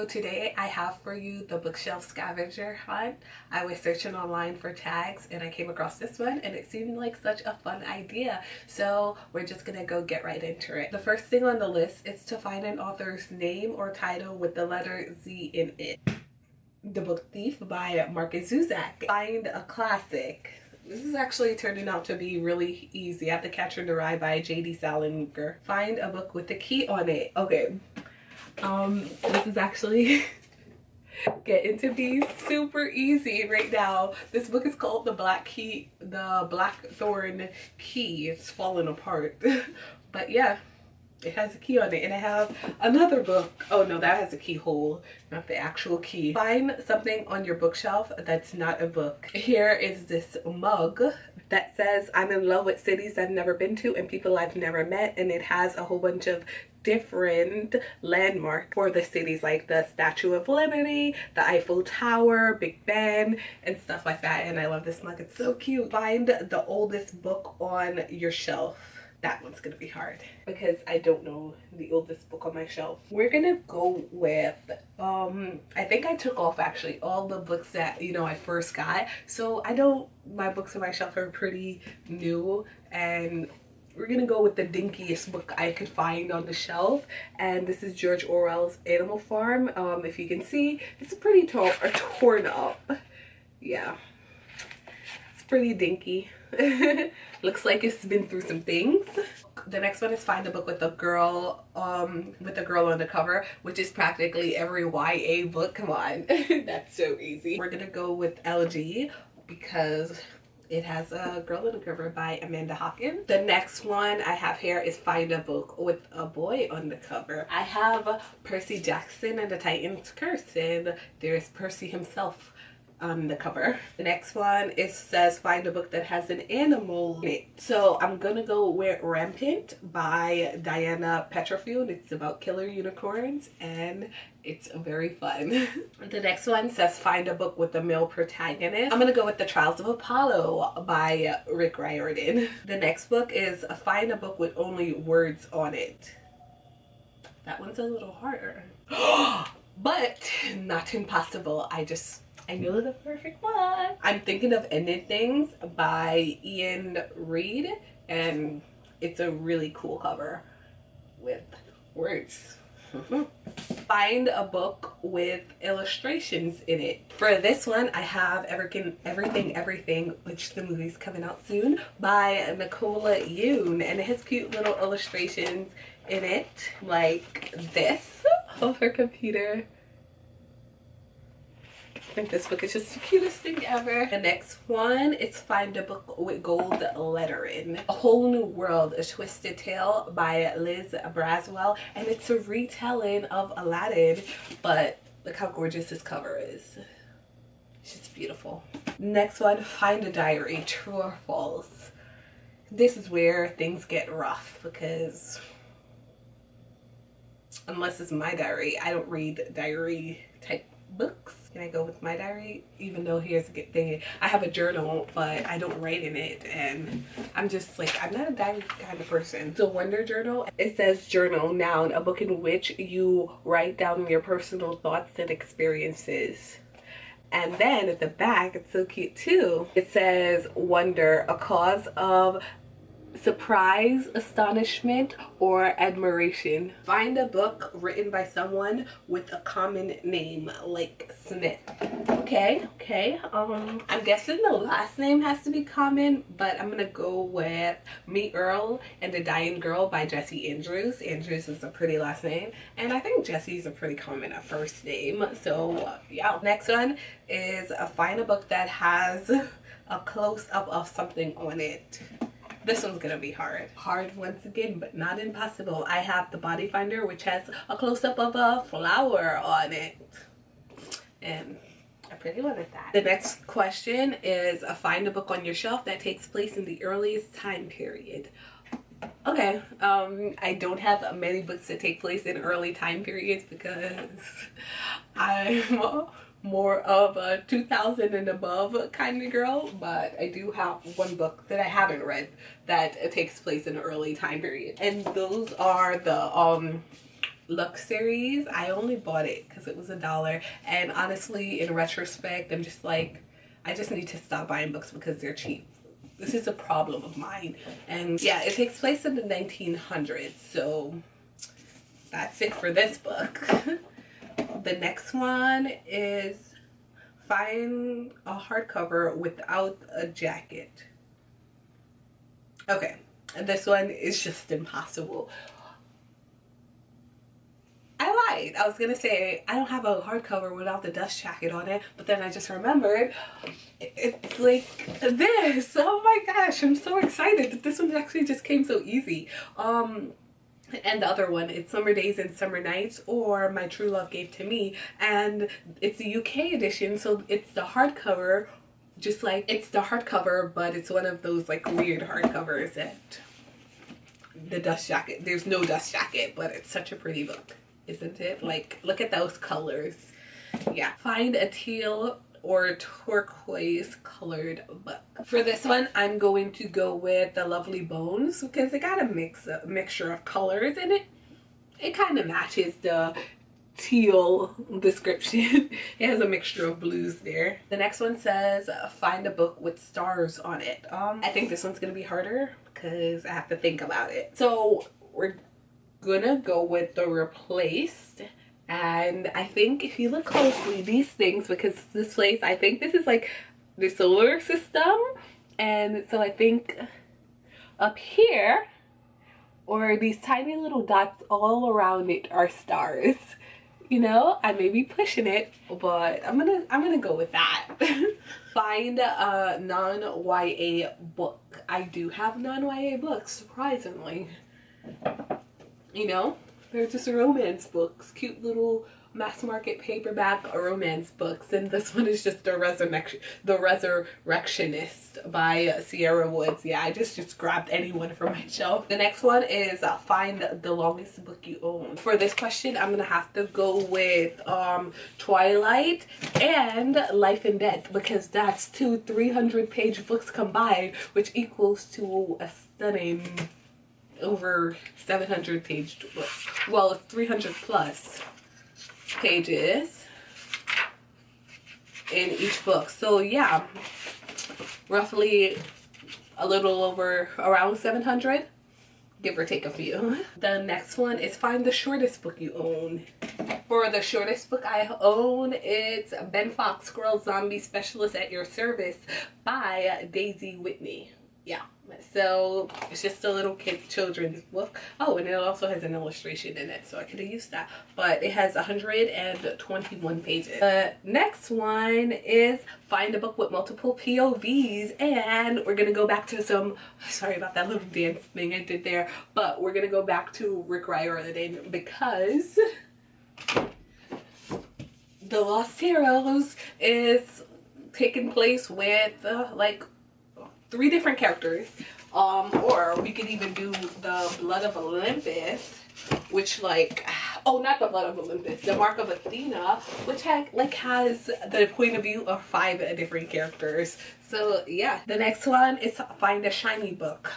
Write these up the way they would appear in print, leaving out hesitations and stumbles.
today I have for you the bookshelf scavenger hunt. I was searching online for tags and I came across this one and it seemed like such a fun idea. So we're just gonna go get right into it. The first thing on the list is to find an author's name or title with the letter Z in it. The Book Thief by Marcus Zuzak. Find a classic. This is actually turning out to be really easy. I have The Catcher in the Rye by J.D. Salinger. Find a book with the key on it. Okay. This is actually getting to be super easy right now. This book is called The Blackthorn Key. It's falling apart. But yeah, it has a key on it. And I have another book. Oh no, that has a keyhole, not the actual key. Find something on your bookshelf that's not a book. Here is this mug that says I'm in love with cities I've never been to and people I've never met, and it has a whole bunch of different landmarks for the cities, like the Statue of Liberty, the Eiffel Tower, Big Ben, and stuff like that. And I love this mug. It's so cute. Find the oldest book on your shelf. That one's gonna be hard because I don't know the oldest book on my shelf. We're gonna go with I think I took off actually all the books that I first got, so I know my books on my shelf are pretty new, and we're gonna go with the dinkiest book I could find on the shelf, and this is George Orwell's Animal Farm. If you can see, it's pretty torn up. Yeah, it's pretty dinky. Looks like it's been through some things. The next one is Find a Book with a girl on the cover, which is practically every YA book. Come on. That's so easy. We're gonna go with LG because it has a girl on the cover by Amanda Hawkins. The next one I have here is Find a Book with a boy on the cover. I have Percy Jackson and the Titan's Curse, and there's Percy himself on the cover. The next one, it says Find a Book that has an animal in it. So I'm gonna go with Rampant by Diana Petrofield. It's about killer unicorns and it's very fun. The next one says Find a Book with a male protagonist. I'm gonna go with The Trials of Apollo by Rick Riordan. The next book is Find a Book with only words on it. That one's a little harder. But not impossible. I know the perfect one. I'm thinking of Ending Things by Ian Reid, and it's a really cool cover with words. Find a book with illustrations in it. For this one, I have Everything, which the movie's coming out soon, by Nicola Yoon, and it has cute little illustrations in it, like this of her computer. I think this book is just the cutest thing ever. The next one is Find a Book with gold lettering. A Whole New World, A Twisted Tale by Liz Braswell, and it's a retelling of Aladdin, but look how gorgeous this cover is. It's just beautiful. Next one, Find a Diary, True or False. This is where things get rough because unless it's my diary, I don't read diary type books. Can I go with my diary? Even though here's a good thing, I have a journal, but I don't write in it, and I'm just like, I'm not a diary kind of person. The Wonder Journal, it says journal, noun, a book in which you write down your personal thoughts and experiences. And then at the back, it's so cute too. It says wonder, a cause of surprise, astonishment, or admiration. Find a book written by someone with a common name like Smith. Okay. I'm guessing the last name has to be common, but I'm gonna go with Me, Earl, and the Dying Girl by Jesse Andrews. Andrews is a pretty last name, and I think Jesse's a pretty common first name. So yeah. Next one is Find a book that has a close-up of something on it. This one's gonna be hard. Hard once again, but not impossible. I have The Body Finder, which has a close-up of a flower on it. And a pretty one at that. The next question is Find a book on your shelf that takes place in the earliest time period. Okay, I don't have many books that take place in early time periods because I'm more of a 2000 and above kind of girl, but I do have one book that I haven't read that takes place in an early time period, and those are the Luck series. I only bought it because it was $1, and honestly, in retrospect, I'm just like, I just need to stop buying books because they're cheap. This is a problem of mine. And yeah, it takes place in the 1900s, so that's it for this book. The next one is find a hardcover without a jacket. Okay, and this one is just impossible. I lied. I was gonna say I don't have a hardcover without the dust jacket on it, but then I just remembered it's like this. Oh my gosh, I'm so excited that this one actually just came so easy. And the other one, it's Summer Days and Summer Nights, or My True Love Gave to Me, and it's the UK edition, so it's the hardcover, just like it's the hardcover, but it's one of those like weird hardcovers that the dust jacket, there's no dust jacket, but it's such a pretty book, isn't it? Like, look at those colors. Yeah, find a teal or turquoise colored book. For this one, I'm going to go with The Lovely Bones because it got a mixture of colors in it. It kind of matches the teal description. It has a mixture of blues there. The next one says find a book with stars on it. I think this one's gonna be harder because I have to think about it. So we're gonna go with The Replaced. And I think if you look closely, these things, because this place, I think this is like the solar system. And so I think up here, or these tiny little dots all around it, are stars. You know, I may be pushing it, but I'm gonna go with that. Find a non-YA book. I do have non-YA books, surprisingly. You know, they're just romance books, cute little mass market paperback romance books, and this one is just The Resurrectionist by Sierra Woods. Yeah, I just grabbed anyone from my shelf. The next one is find the longest book you own. For this question, I'm gonna have to go with Twilight and Life and Death, because that's two 300-page books combined, which equals to a stunning over 700-page book. Well, it's 300 plus pages in each book. So yeah, roughly a little over around 700, give or take a few. The next one is find the shortest book you own. For the shortest book I own, it's Ben Fox, Squirrel Zombie Specialist at Your Service by Daisy Whitney. Yeah, so it's just a little children's book. Oh, and it also has an illustration in it, so I could have used that. But it has 121 pages. The next one is find a book with multiple POVs, and we're gonna go back to some, sorry about that little dance thing I did there, but we're gonna go back to Rick Riordan because The Lost Heroes is taking place with like 3 different characters, or we could even do the Blood of Olympus, which like, oh, not the Blood of Olympus, the Mark of Athena, which has the point of view of 5 different characters. So yeah, the next one is find a shiny book.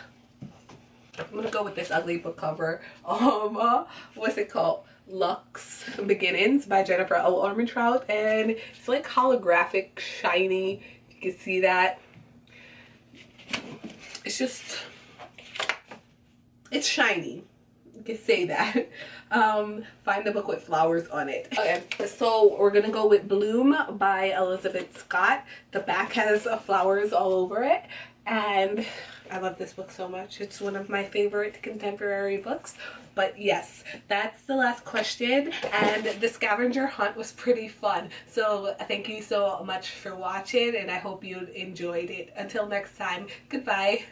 I'm gonna go with this ugly book cover. What's it called? Luck's Beginnings by Jennifer L. Armentrout, and it's like holographic, shiny. You can see that. It's just, it's shiny. You can say that. Find the book with flowers on it. Okay, so we're gonna go with Bloom by Elizabeth Scott. The back has flowers all over it, and I love this book so much. It's one of my favorite contemporary books. But yes, that's the last question, and the scavenger hunt was pretty fun. So thank you so much for watching, and I hope you enjoyed it. Until next time, goodbye.